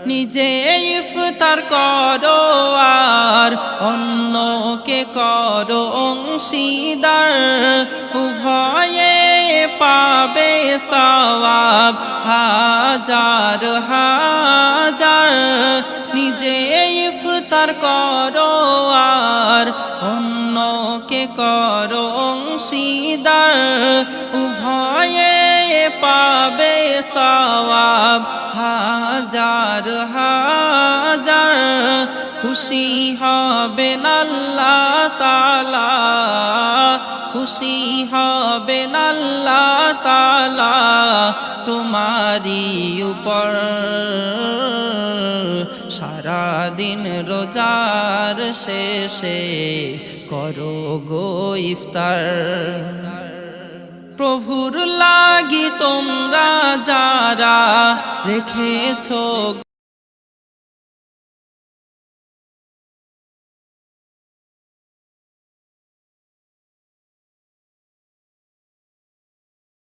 নিজে ইফতার করো আর অন্যকে করো অংশীদার, উভয়ে পাবে সওয়াব হাজার হাজার। নিজে ইফতার করো আর অন্যকে করো অংশীদার, উভয়ে পাবে সওয়াব হাজার হাজার। খুশি হবেন আল্লাহ তাআলা, খুশি হবেন আল্লাহ তাআলা তোমারি উপর। সারাদিন রোজার শেষে করো গো ইফতার। প্রভুর লাগি তোমরা যারা রেখেছো